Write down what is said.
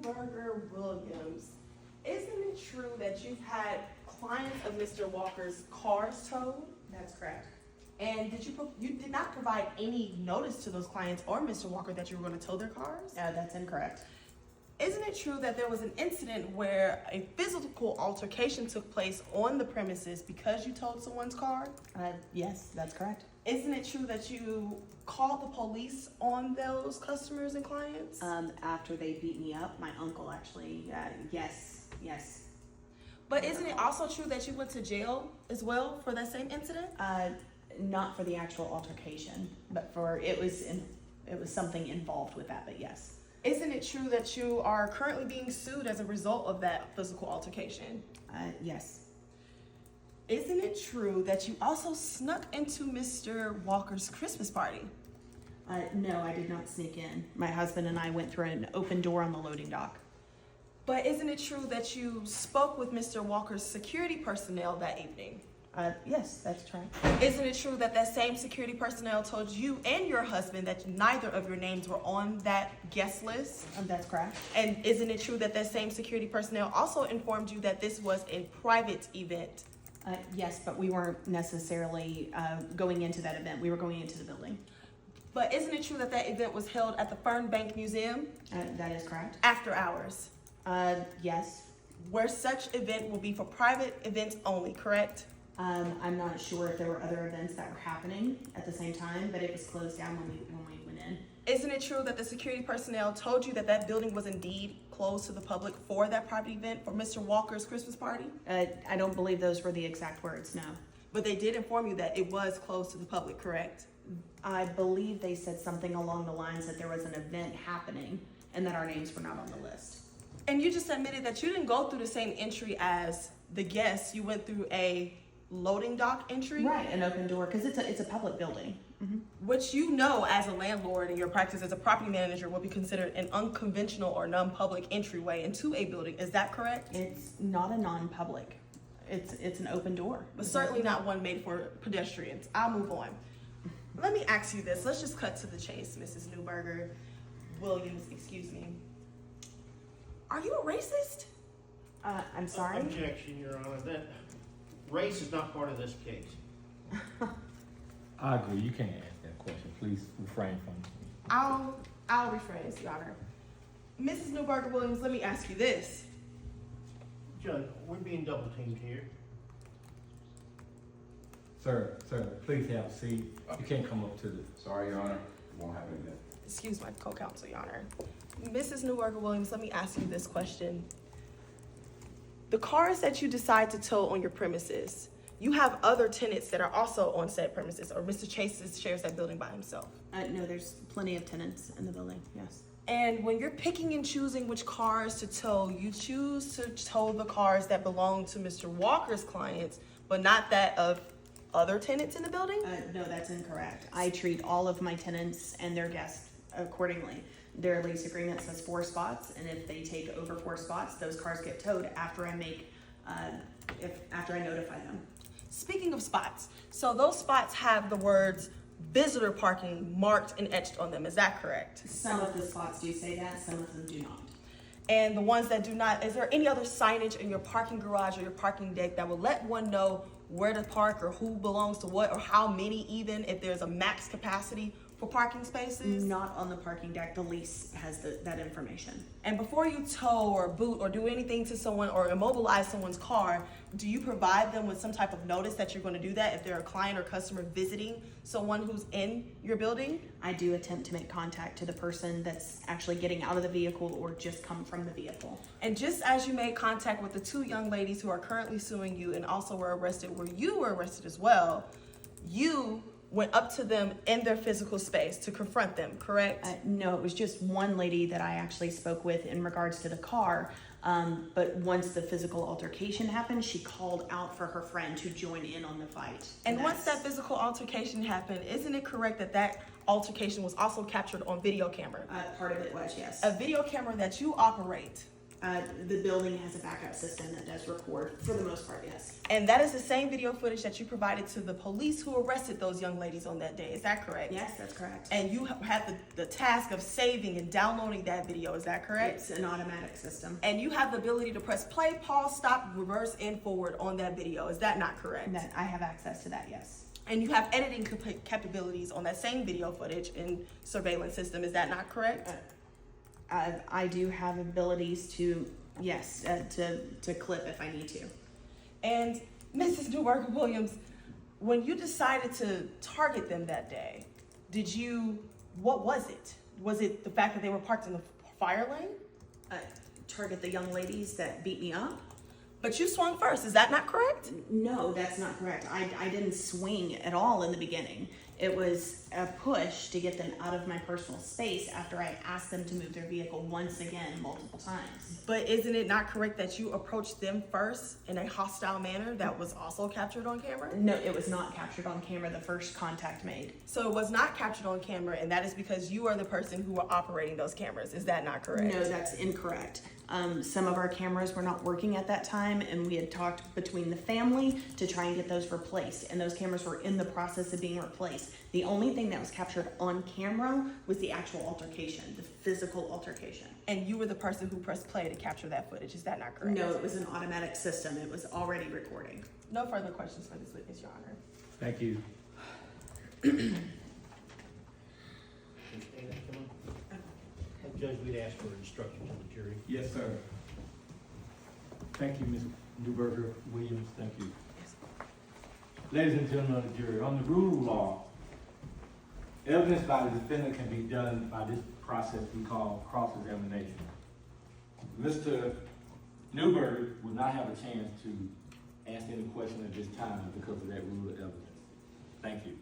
Newberger Williams, isn't it true that you've had clients of Mr. Walker's cars towed? That's correct. And you did not provide any notice to those clients or Mr. Walker that you were going to tow their cars? That's incorrect. Isn't it true that there was an incident where a physical altercation took place on the premises because you towed someone's car? Yes, that's correct. Isn't it true that you called the police on those customers and clients? After they beat me up, my uncle actually, yes. But isn't it also true that you went to jail as well for that same incident? Not for the actual altercation, but it was something involved with that, but yes. Isn't it true that you are currently being sued as a result of that physical altercation? Yes. Isn't it true that you also snuck into Mr. Walker's Christmas party? No, I did not sneak in. My husband and I went through an open door on the loading dock. But isn't it true that you spoke with Mr. Walker's security personnel that evening? Yes, that's true. Isn't it true that that same security personnel told you and your husband that neither of your names were on that guest list? That's correct. And isn't it true that that same security personnel also informed you that this was a private event? Yes, but we weren't necessarily going into that event. We were going into the building. But isn't it true that that event was held at the Fernbank Museum? That is correct. After hours? Yes. Where such event will be for private events only, correct? I'm not sure if there were other events that were happening at the same time, but it was closed down when we went in. Isn't it true that the security personnel told you that that building was indeed closed to the public for that private event for Mr. Walker's Christmas party? I don't believe those were the exact words, no. But they did inform you that it was closed to the public, correct? I believe they said something along the lines that there was an event happening and that our names were not on the list. And you just admitted that you didn't go through the same entry as the guests. You went through a loading dock entry? Right, an open door, because it's a public building. Mm-hmm. Which you know as a landlord in your practice as a property manager will be considered an unconventional or non-public entryway into a building. Is that correct? It's not a non-public. It's an open door. But certainly not one made for pedestrians. I'll move on. Let me ask you this. Let's just cut to the chase, Mrs. Newberger Williams, excuse me. Are you a racist? I'm sorry? Objection, Your Honor. That race is not part of this case. I agree. You can't ask that question. Please refrain from it. I'll rephrase, Your Honor. Mrs. Newberger Williams, let me ask you this. Judge, we're being double teamed here. Sir, please have a seat. You can't come up to the... Sorry, Your Honor. It won't happen again. Excuse my co-counsel, Your Honor. Mrs. Newberger Williams, let me ask you this question. The cars that you decide to tow on your premises, you have other tenants that are also on said premises, or Mr. Chase shares that building by himself? No, there's plenty of tenants in the building, yes. And when you're picking and choosing which cars to tow, you choose to tow the cars that belong to Mr. Walker's clients, but not that of other tenants in the building? No, that's incorrect. I treat all of my tenants and their guests accordingly. Their lease agreement says 4 spots, and if they take over 4 spots, those cars get towed after I notify them. Speaking of spots, so those spots have the words visitor parking marked and etched on them, is that correct? Some of the spots do say that, some of them do not. And the ones that do not, is there any other signage in your parking garage or your parking deck that will let one know where to park or who belongs to what or how many, even if there's a max capacity for parking spaces? Not on the parking deck. The lease has that information. And before you tow or boot or do anything to someone or immobilize someone's car, do you provide them with some type of notice that you're going to do that if they're a client or customer visiting someone who's in your building? I do attempt to make contact to the person that's actually getting out of the vehicle or just come from the vehicle. And just as you made contact with the 2 young ladies who are currently suing you and also were arrested, where you were arrested as well, you went up to them in their physical space to confront them, correct? No, it was just one lady that I actually spoke with in regards to the car. But once the physical altercation happened, she called out for her friend to join in on the fight. And once that physical altercation happened, isn't it correct that that altercation was also captured on video camera? Part of it was, yes. A video camera that you operate The building has a backup system that does record for the most part, yes. And that is the same video footage that you provided to the police who arrested those young ladies on that day. Is that correct? Yes, that's correct. And you had the task of saving and downloading that video. Is that correct? It's an automatic system. And you have the ability to press play, pause, stop, reverse, and forward on that video. Is that not correct? And that I have access to that, yes. And you have editing capabilities on that same video footage and surveillance system. Is that not correct? I do have abilities to, yes, to clip if I need to. And Mrs. Newberger Williams, when you decided to target them that day, what was it? Was it the fact that they were parked in the fire lane? Target the young ladies that beat me up? But you swung first. Is that not correct? No, that's not correct. I didn't swing at all in the beginning. It was a push to get them out of my personal space after I asked them to move their vehicle once again, multiple times. But isn't it not correct that you approached them first in a hostile manner that was also captured on camera? No, it was not captured on camera, the first contact made. So it was not captured on camera, and that is because you are the person who were operating those cameras. Is that not correct? No, that's incorrect. Some of our cameras were not working at that time, and we had talked between the family to try and get those replaced, and those cameras were in the process of being replaced. The only thing that was captured on camera was the actual altercation, the physical altercation. And you were the person who pressed play to capture that footage. Is that not correct? No, it was an automatic system. It was already recording. No further questions for this witness, Your Honor. Thank you. Judge, we'd ask for instructions on the jury. Yes, sir. Thank you, Ms. Newberger Williams. Thank you. Ladies and gentlemen of the jury, on the rule of law, evidence by the defendant can be done by this process we call cross-examination. Mr. Newberger would not have a chance to ask any question at this time because of that rule of evidence. Thank you.